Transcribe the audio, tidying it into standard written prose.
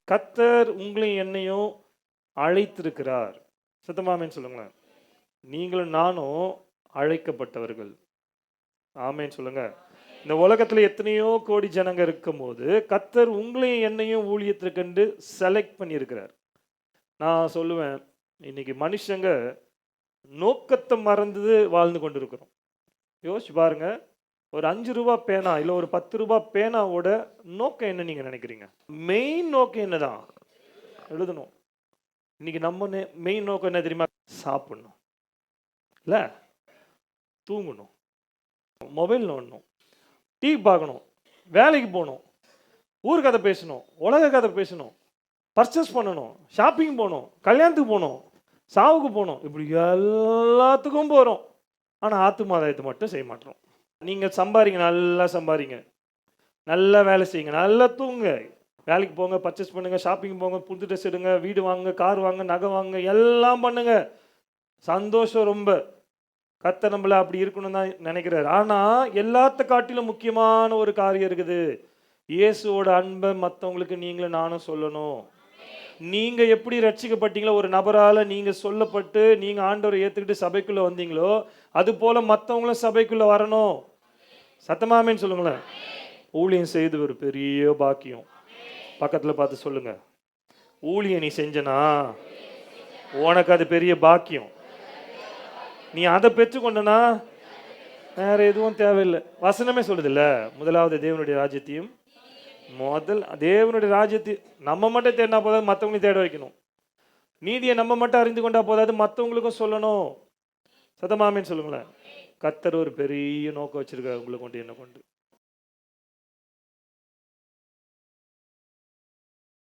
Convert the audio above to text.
கர்த்தர் உங்களையும் என்னையும் அழைத்திருக்கிறார். சத்தமாமேன்னு சொல்லுங்களேன். நீங்களும் நானும் அழைக்கப்பட்டவர்கள். ஆமேன்னு சொல்லுங்க. இந்த உலகத்துல எத்தனையோ கோடி ஜனங்க இருக்கும்போது கர்த்தர் உங்களையும் என்னையும் ஊழியத்திற்கென்று செலக்ட் பண்ணியிருக்கிறார். நான் சொல்லுவேன், இன்னைக்கு மனுஷங்க நோக்கத்தை மறந்து வாழ்ந்து கொண்டிருக்கிறோம். யோசிச்சு பாருங்க. ஒரு 5 ரூபா பேனா இல்ல ஒரு 10 ரூபா பேனாவோட நோக்கம் என்ன நீங்க நினைக்கிறீங்க? மெயின் நோக்கம் என்னதான்? எழுதணும். இன்னைக்கு நம்ம மெயின் நோக்கம் என்ன தெரியுமா? சாப்பிடணும், இல்ல தூங்கணும், மொபைல் நோண்டணும், டிவி பார்க்கணும், வேலைக்கு போகணும், ஊர் கதை பேசணும், உலக கதை பேசணும், பர்ச்சேஸ் பண்ணணும், ஷாப்பிங் போகணும், கல்யாணத்துக்கு போகணும், சாவுக்கு போகணும், இப்படி எல்லாத்துக்கும் போகிறோம். ஆனால் ஆத்துமாதாயத்தை மட்டும் செய்ய மாட்டோம். நீங்கள் சம்பாதிங்க, நல்லா சம்பாதிங்க, நல்லா வேலை செய்யுங்க, நல்லா தூங்குங்க, வேலைக்கு போங்க, பர்ச்சேஸ் பண்ணுங்க, ஷாப்பிங் போங்க, புது ட்ரெஸ் எடுங்க, வீடு வாங்க, கார் வாங்க, நகை வாங்க, எல்லாம் பண்ணுங்க, சந்தோஷம். ரொம்ப கர்த்தர் நம்மள அப்படி இருக்கணும் தான் நினைக்கிறார். ஆனால் எல்லாத்த காட்டிலும் முக்கியமான ஒரு காரியம் இருக்குது. இயேசுவோட அன்பை மற்றவங்களுக்கு நீங்களும் நானும் சொல்லணும். நீங்க எப்படி ரட்சிக்கப்பட்டீங்களோ, ஒரு நபரால நீங்க சொல்லப்பட்டு நீங்க ஆண்டவரை ஏத்துக்கிட்டு சபைக்குள்ள வந்தீங்களோ, அது போல மற்றவங்களும் சபைக்குள்ள வரணும். சத்தமாமேன்னு சொல்லுங்களேன். ஊழியம் செய்து ஒரு பெரிய பாக்கியம். பக்கத்துல பார்த்து சொல்லுங்க, ஊழியம் நீ செஞ்சனா உனக்கு அது பெரிய பாக்கியம். நீ அதை பெற்றுக்கொண்டனா வேற எதுவும் தேவையில்லை. வசனமே சொல்லுதில்ல, முதலாவது தேவனுடைய ராஜ்யத்தையும் தேவனுடைய ராஜ்யத்தை நம்ம மட்டும் தேடினா போதாது, மற்றவங்களையும் தேட வைக்கணும். நீதியை நம்ம மட்டும் அறிந்து கொண்டா போதாது, மற்றவங்களுக்கும் சொல்லணும். சதமாமேன்னு சொல்லுங்களேன். கர்த்தர் ஒரு பெரிய நோக்கம் வச்சிருக்காரு உங்களை கொண்டு, என்ன கொண்டு.